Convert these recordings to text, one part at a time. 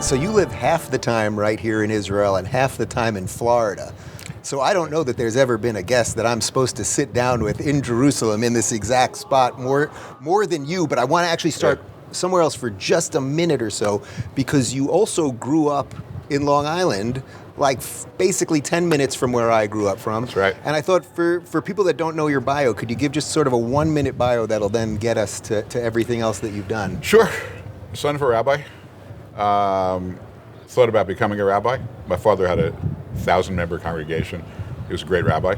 So you live half the time right here in Israel and half the time in Florida. So I don't know that there's ever been a guest that I'm supposed to sit down with in Jerusalem in this exact spot more than you, but I want to actually start somewhere else for just a minute or so, because you also grew up in Long Island, like basically 10 minutes from where I grew up from. That's right. And I thought for people that don't know your bio, could you give just sort of a 1-minute bio that'll then get us to everything else that you've done? Sure. Son of a rabbi. Thought about becoming a rabbi. My father had a 1,000-member congregation. He was a great rabbi.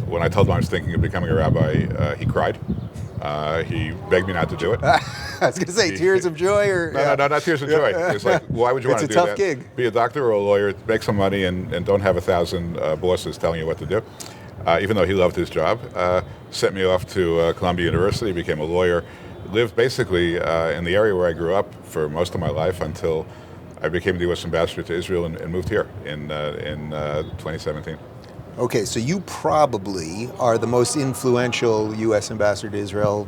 When I told him I was thinking of becoming a rabbi, he cried. He begged me not to do it. I was going to say tears of joy, or no, not tears of joy. It's like, why would you want to do that? It's a tough gig. Be a doctor or a lawyer, make some money, and don't have 1,000 bosses telling you what to do. Even though he loved his job, sent me off to Columbia University, became a lawyer, lived basically in the area where I grew up for most of my life until I became the U.S. ambassador to Israel and moved here in 2017. Okay, so you probably are the most influential U.S. ambassador to Israel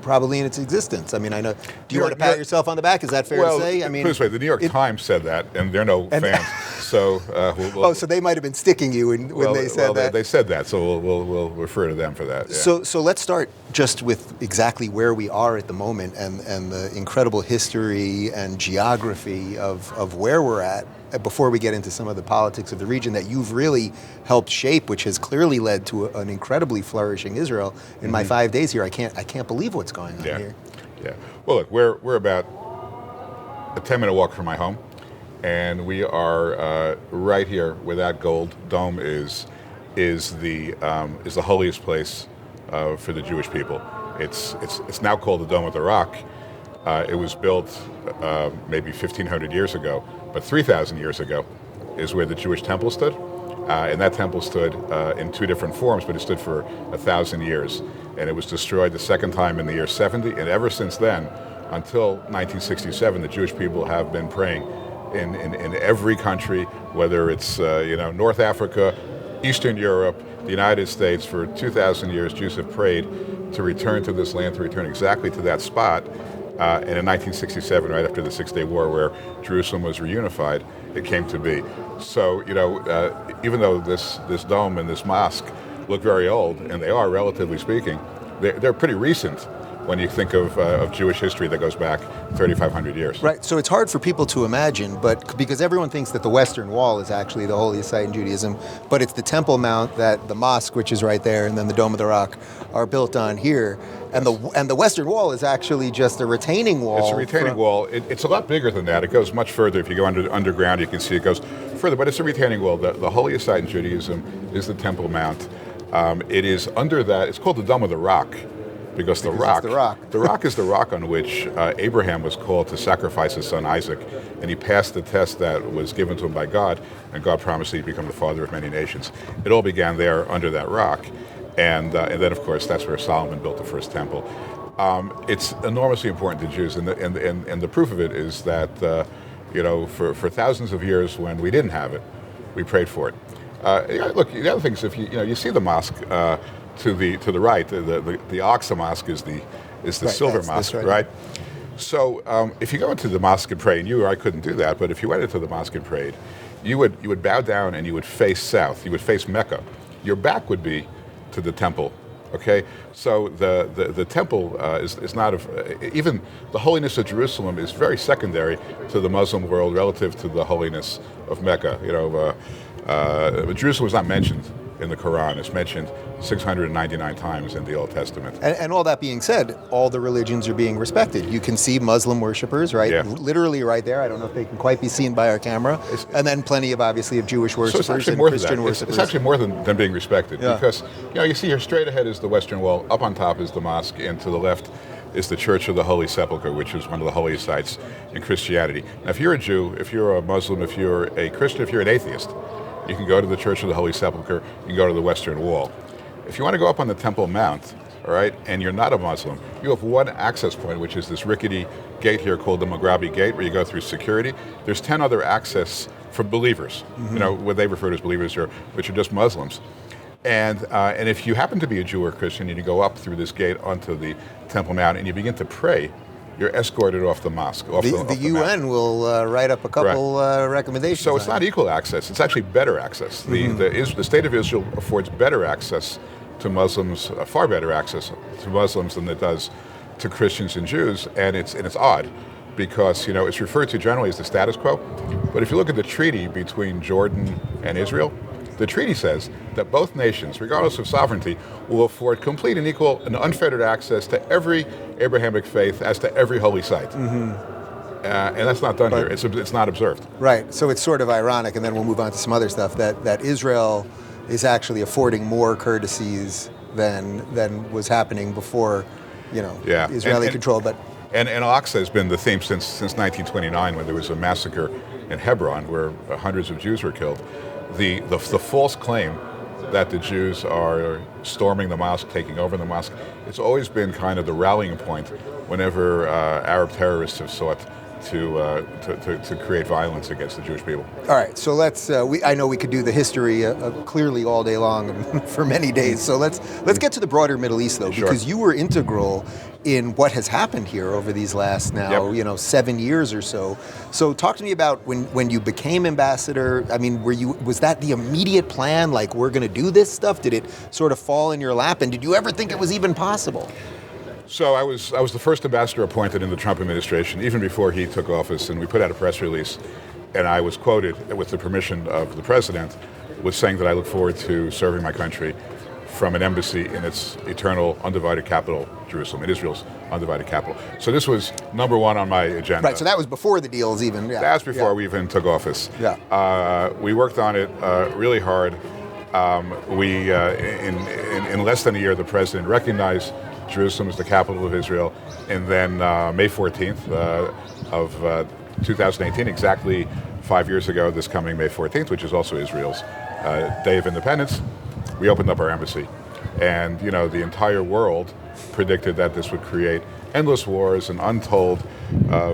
probably in its existence. I mean, I know. Do you want to pat yourself on the back? Is that fair to say? I mean, put it this way, the New York Times said that, and they're no fans. So so they might have been sticking you when they said that. They said that, so we'll refer to them for that. Yeah. So let's start just with exactly where we are at the moment and the incredible history and geography of where we're at before we get into some of the politics of the region that you've really helped shape, which has clearly led to an incredibly flourishing Israel. In my 5 days here, I can't believe what's going on here. Yeah. Well, look, we're about a 10-minute walk from my home, and we are right here where that gold dome is the holiest place for the Jewish people. It's now called the Dome of the Rock. It was built maybe 1,500 years ago, but 3,000 years ago is where the Jewish temple stood. And that temple stood in two different forms, but it stood for 1,000 years. And it was destroyed the second time in the year 70. And ever since then, until 1967, the Jewish people have been praying in every country, whether it's North Africa, Eastern Europe, the United States. For 2,000 years, Jews have prayed to return to this land, to return exactly to that spot. And in 1967, right after the Six-Day War, where Jerusalem was reunified, it came to be. So, even though this dome and this mosque look very old, and they are, relatively speaking, they're pretty recent when you think of Jewish history that goes back 3,500 years. Right, so it's hard for people to imagine, but because everyone thinks that the Western Wall is actually the holiest site in Judaism, but it's the Temple Mount that the mosque, which is right there, and then the Dome of the Rock are built on here. And the Western Wall is actually just a retaining wall. It's a retaining wall. It's a lot bigger than that. It goes much further. If you go underground, you can see it goes further. But it's a retaining wall. The holiest site in Judaism is the Temple Mount. It is under that. It's called the Dome of the Rock because the rock is the rock on which Abraham was called to sacrifice his son Isaac, and he passed the test that was given to him by God, and God promised he'd become the father of many nations. It all began there under that rock. And then, of course, that's where Solomon built the first temple. It's enormously important to Jews, and the proof of it is that, for thousands of years when we didn't have it, we prayed for it. Look, the other thing is, if you see the mosque to the right, the Al-Aqsa Mosque is the right, silver mosque, right? So if you go into the mosque and pray, and you or I couldn't do that, but if you went into the mosque and prayed, you would bow down and you would face south. You would face Mecca. Your back would be to the temple, okay? So the temple is not even the holiness of Jerusalem is very secondary to the Muslim world relative to the holiness of Mecca. Jerusalem was not mentioned in the Quran. It's mentioned 699 times in the Old Testament. And all that being said, all the religions are being respected. You can see Muslim worshipers, right? Yeah. Literally right there. I don't know if they can quite be seen by our camera. And then plenty of, obviously, of Jewish worshipers and Christian worshipers. It's actually more than being respected. Yeah. Because, you see here straight ahead is the Western Wall, up on top is the mosque, and to the left is the Church of the Holy Sepulchre, which is one of the holiest sites in Christianity. Now, if you're a Jew, if you're a Muslim, if you're a Christian, if you're an atheist, you can go to the Church of the Holy Sepulchre, you can go to the Western Wall. If you want to go up on the Temple Mount, all right, and you're not a Muslim, you have one access point, which is this rickety gate here called the Maghrabi Gate, where you go through security. There's 10 other access for believers, what they refer to as believers, which are just Muslims. And if you happen to be a Jew or Christian and you go up through this gate onto the Temple Mount and you begin to pray you're escorted off the mosque. The UN will write up a couple recommendations. So it's not equal access. It's actually better access. The state of Israel affords better access to Muslims, far better access to Muslims than it does to Christians and Jews. And it's odd because it's referred to generally as the status quo. But if you look at the treaty between Jordan and Israel, the treaty says that both nations, regardless of sovereignty, will afford complete and equal and unfettered access to every Abrahamic faith as to every holy site. And that's not done here. It's not observed. Right. So it's sort of ironic, and then we'll move on to some other stuff, that Israel is actually affording more courtesies than was happening before, Israeli control. And Al-Aqsa has been the theme since 1929, when there was a massacre in Hebron where hundreds of Jews were killed. The false claim that the Jews are storming the mosque, taking over the mosque, it's always been kind of the rallying point whenever Arab terrorists have sought to create violence against the Jewish people. All right, so let's. I know we could do the history clearly all day long and for many days. So let's get to the broader Middle East, though, because you were integral in what has happened here over these last 7 years or so. So talk to me about when you became ambassador. I mean, was that the immediate plan? Like, we're going to do this stuff? Did it sort of fall in your lap? And did you ever think it was even possible? So I was the first ambassador appointed in the Trump administration, even before he took office, and we put out a press release, and I was quoted, with the permission of the president, with saying that I look forward to serving my country from an embassy in its eternal undivided capital, Jerusalem, in Israel's undivided capital. So this was number one on my agenda. Right, so that was before the deals even. Yeah. That was before we even took office. Yeah. We worked on it really hard. In less than a year, the president recognized Jerusalem as the capital of Israel, and then May 14th of 2018, exactly 5 years ago, this coming May 14th, which is also Israel's Day of Independence, we opened up our embassy. And, the entire world predicted that this would create endless wars and untold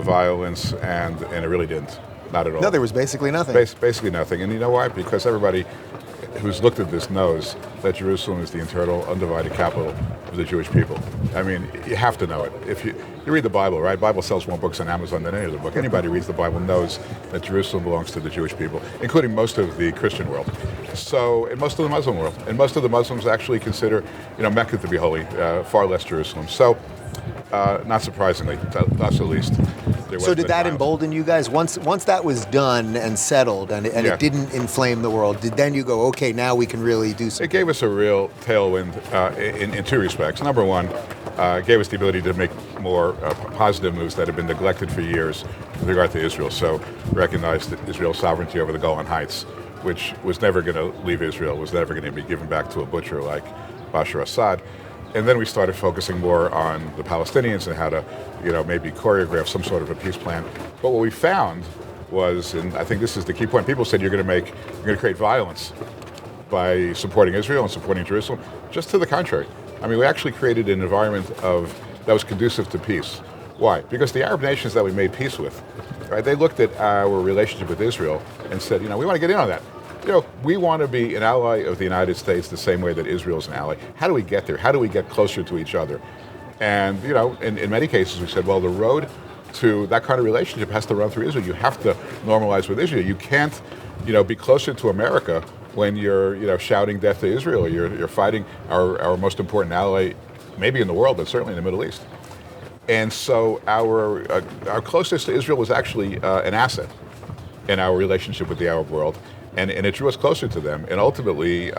violence, and it really didn't. Not at all. No, there was basically nothing. Basically nothing. And you know why? Because everybody who's looked at this knows that Jerusalem is the eternal, undivided capital of the Jewish people. I mean, you have to know it. If you read the Bible, right? Bible sells more books on Amazon than any other book. Anybody who reads the Bible knows that Jerusalem belongs to the Jewish people, including most of the Christian world. So, and most of the Muslim world. And most of the Muslims actually consider, Mecca to be holy, far less Jerusalem. So, not surprisingly, to us at least. So did that embolden you guys? Once that was done and settled, and it didn't inflame the world, then you go, okay, now we can really do something? It gave us a real tailwind in two respects. Number one, it gave us the ability to make more positive moves that had been neglected for years with regard to Israel. So recognized Israel's sovereignty over the Golan Heights, which was never going to leave Israel, was never going to be given back to a butcher like Bashar Assad. And then we started focusing more on the Palestinians and how to, maybe choreograph some sort of a peace plan. But what we found was, and I think this is the key point, people said you're going to create violence by supporting Israel and supporting Jerusalem. Just to the contrary. I mean, we actually created an environment that was conducive to peace. Why? Because the Arab nations that we made peace with, right, they looked at our relationship with Israel and said, we want to get in on that. We want to be an ally of the United States the same way that Israel is an ally. How do we get there? How do we get closer to each other? And, in many cases we said, well, the road to that kind of relationship has to run through Israel. You have to normalize with Israel. You can't, be closer to America when you're, shouting death to Israel, or you're fighting our most important ally, maybe in the world, but certainly in the Middle East. And so our closeness to Israel was actually an asset in our relationship with the Arab world. And it drew us closer to them. And ultimately,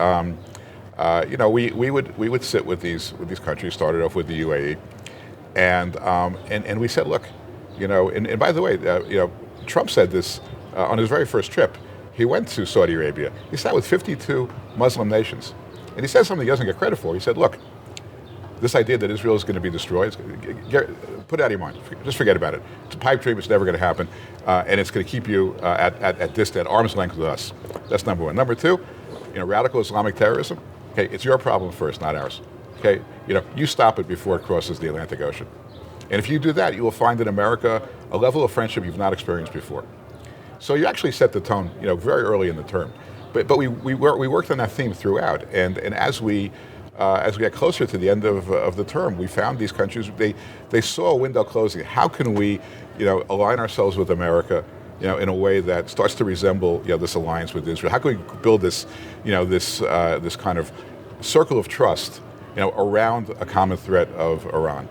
we would sit with these countries. Started off with the UAE, and we said, look, and by the way, Trump said this on his very first trip. He went to Saudi Arabia. He sat with 52 Muslim nations, and he said something he doesn't get credit for. He said, look, this idea that Israel is going to be destroyed, put it out of your mind. Just forget about it. It's a pipe dream. It's never going to happen. And it's going to keep you at arm's length with us. That's number one. Number two, radical Islamic terrorism. Okay, it's your problem first, not ours. Okay, you stop it before it crosses the Atlantic Ocean. And if you do that, you will find in America a level of friendship you've not experienced before. So you actually set the tone, very early in the term. But we worked on that theme throughout. And as we as we get closer to the end of the term, we found these countries, they saw a window closing. How can we, align ourselves with America, in a way that starts to resemble, this alliance with Israel? How can we build this, this kind of circle of trust, around a common threat of Iran?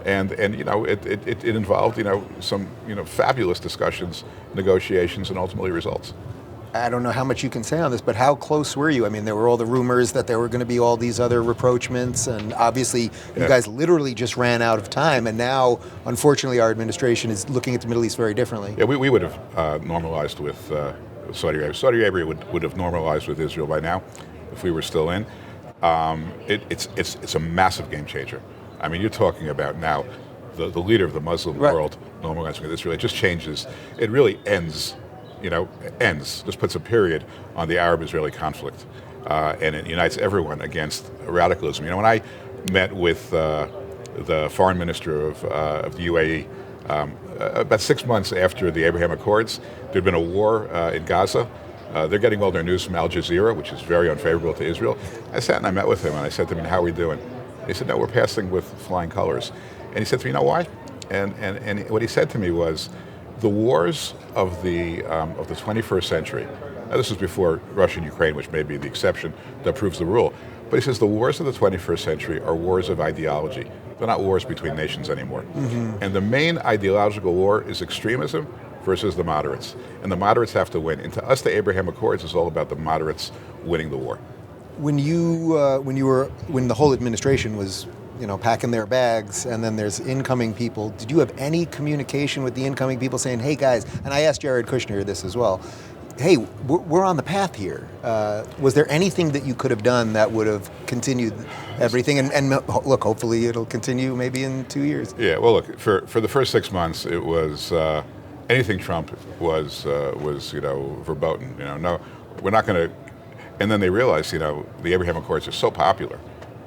And it involved, some, fabulous discussions, negotiations, and ultimately results. I don't know how much you can say on this, but how close were you? I mean, there were all the rumors that there were going to be all these other rapprochements, and obviously you guys literally just ran out of time, and now, unfortunately, our administration is looking at the Middle East very differently. Yeah, we would have normalized with Saudi Arabia. Saudi Arabia would have normalized with Israel by now if we were still in. It's a massive game changer. I mean, you're talking about now the leader of the Muslim world normalizing with Israel. It just changes. It really ends. Just puts a period on the Arab-Israeli conflict, and it unites everyone against radicalism. When I met with the foreign minister of the UAE about 6 months after the Abraham Accords, there'd been a war in Gaza. They're getting all their news from Al Jazeera, which is very unfavorable to Israel. I sat and I met with him, and I said to him, "How are we doing?" He said, "No, we're passing with flying colors." And he said to me, "You know why?" And what he said to me was, the wars of the 21st century, now this was before Russia and Ukraine, which may be the exception that proves the rule, but he says the wars of the 21st century are wars of ideology. They're not wars between nations anymore. Mm-hmm. And the main ideological war is extremism versus the moderates. And the moderates have to win. And to us, the Abraham Accords is all about the moderates winning the war. When the whole administration was packing their bags, and then there's incoming people, did you have any communication with the incoming people saying, "Hey guys," and I asked Jared Kushner this as well, "Hey, we're on the path here." Was there anything that you could have done that would have continued everything? And look, hopefully it'll continue maybe in 2 years. Yeah, well, look, for the first 6 months, it was anything Trump was verboten. No, we're not going to. And then they realized, the Abraham Accords are so popular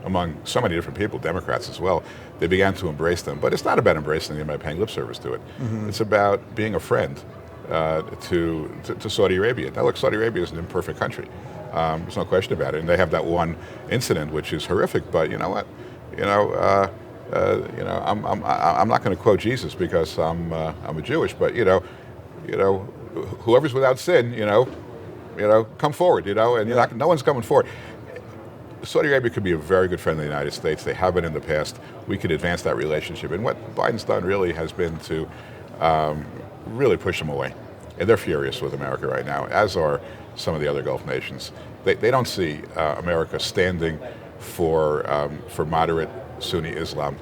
among so many different people, Democrats as well, they began to embrace them. But it's not about embracing them by paying lip service to it. Mm-hmm. It's about being a friend to Saudi Arabia. Now, look, Saudi Arabia is an imperfect country. There's no question about it. And they have that one incident, which is horrific. But you know what? I'm not going to quote Jesus because I'm a Jewish. But whoever's without sin, come forward. And no one's coming forward. Saudi Arabia could be a very good friend of the United States. They have been in the past. We could advance that relationship. And what Biden's done really has been to really push them away. And they're furious with America right now, as are some of the other Gulf nations. They don't see America standing for moderate Sunni Islam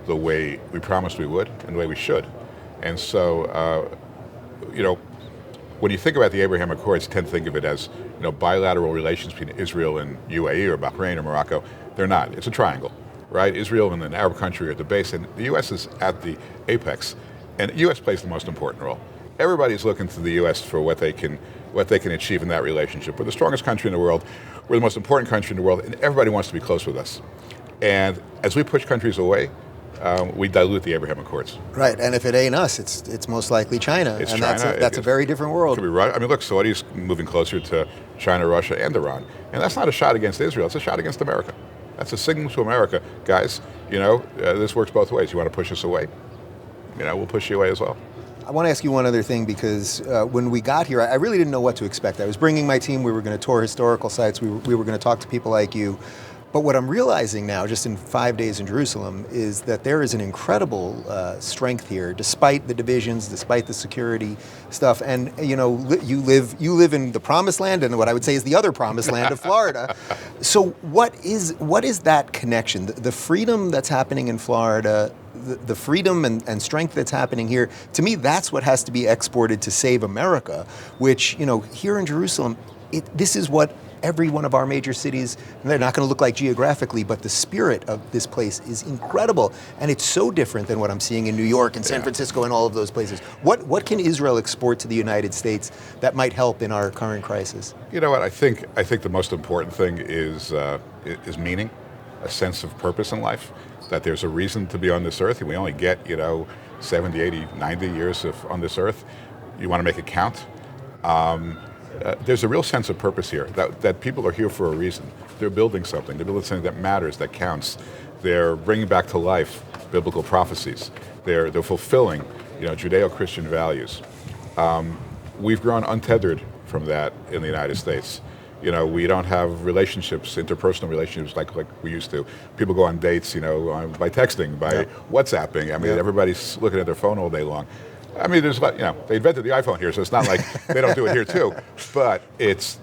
the way we promised we would and the way we should. And so, when you think about the Abraham Accords, you tend to think of it as bilateral relations between Israel and UAE or Bahrain or Morocco. They're not. It's a triangle, right? Israel and an Arab country are at the base, and the U.S. is at the apex, and the U.S. plays the most important role. Everybody's looking to the U.S. for what they can achieve in that relationship. We're the strongest country in the world. We're the most important country in the world, and everybody wants to be close with us. And as we push countries away, we dilute the Abraham Accords. Right, and if it ain't us, it's most likely China. It's and China. That's a very different world. Could be right. I mean, look, Saudi's moving closer to China, Russia, and Iran. And that's not a shot against Israel. It's a shot against America. That's a signal to America. Guys, this works both ways. You want to push us away? We'll push you away as well. I want to ask you one other thing, because when we got here, I really didn't know what to expect. I was bringing my team. We were going to tour historical sites. We were going to talk to people like you. But what I'm realizing now, just in 5 days in Jerusalem, is that there is an incredible strength here, despite the divisions, despite the security stuff. And you live in the promised land, and what I would say is the other promised land of Florida. So what is that connection? The freedom that's happening in Florida, the freedom and strength that's happening here, to me, that's what has to be exported to save America. Which here in Jerusalem, this is what every one of our major cities, and they're not going to look like geographically, but the spirit of this place is incredible. And it's so different than what I'm seeing in New York and San Francisco and all of those places. What can Israel export to the United States that might help in our current crisis? You know what, I think the most important thing is meaning, a sense of purpose in life, that there's a reason to be on this earth. We only get, 70, 80, 90 years on this earth. You want to make it count. there's a real sense of purpose here, that people are here for a reason. They're building something. They're building something that matters, that counts. They're bringing back to life biblical prophecies. They're fulfilling, Judeo-Christian values. We've grown untethered from that in the United States. We don't have relationships, interpersonal relationships like we used to. People go on dates, by texting, by WhatsApping. I mean, everybody's looking at their phone all day long. I mean, they invented the iPhone here, so it's not like they don't do it here too. But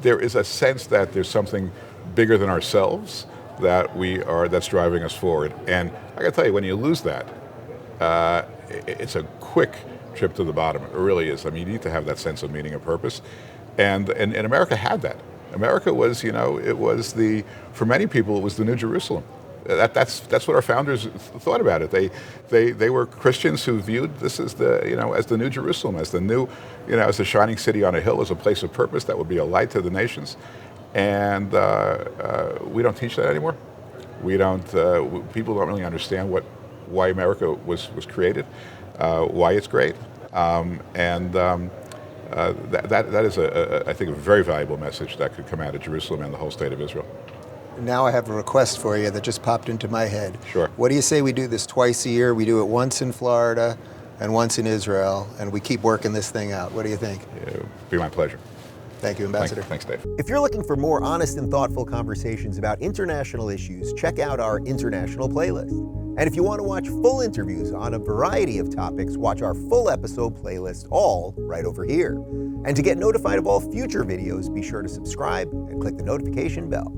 there is a sense that there's something bigger than ourselves that's driving us forward. And I got to tell you, when you lose that, it's a quick trip to the bottom. It really is. I mean, you need to have that sense of meaning and purpose. And America had that. America was, for many people, it was the New Jerusalem. That's what our founders thought about it. They were Christians who viewed this as as the New Jerusalem, as the new, as the shining city on a hill, as a place of purpose that would be a light to the nations. And we don't teach that anymore. We don't. People don't really understand why America was created, why it's great, that is I think, a very valuable message that could come out of Jerusalem and the whole state of Israel. Now I have a request for you that just popped into my head. Sure. What do you say we do this twice a year? We do it once in Florida and once in Israel, and we keep working this thing out. What do you think? It would be my pleasure. Thank you, Ambassador. Thanks, Dave. If you're looking for more honest and thoughtful conversations about international issues, check out our international playlist. And if you want to watch full interviews on a variety of topics, watch our full episode playlist, all right over here. And to get notified of all future videos, be sure to subscribe and click the notification bell.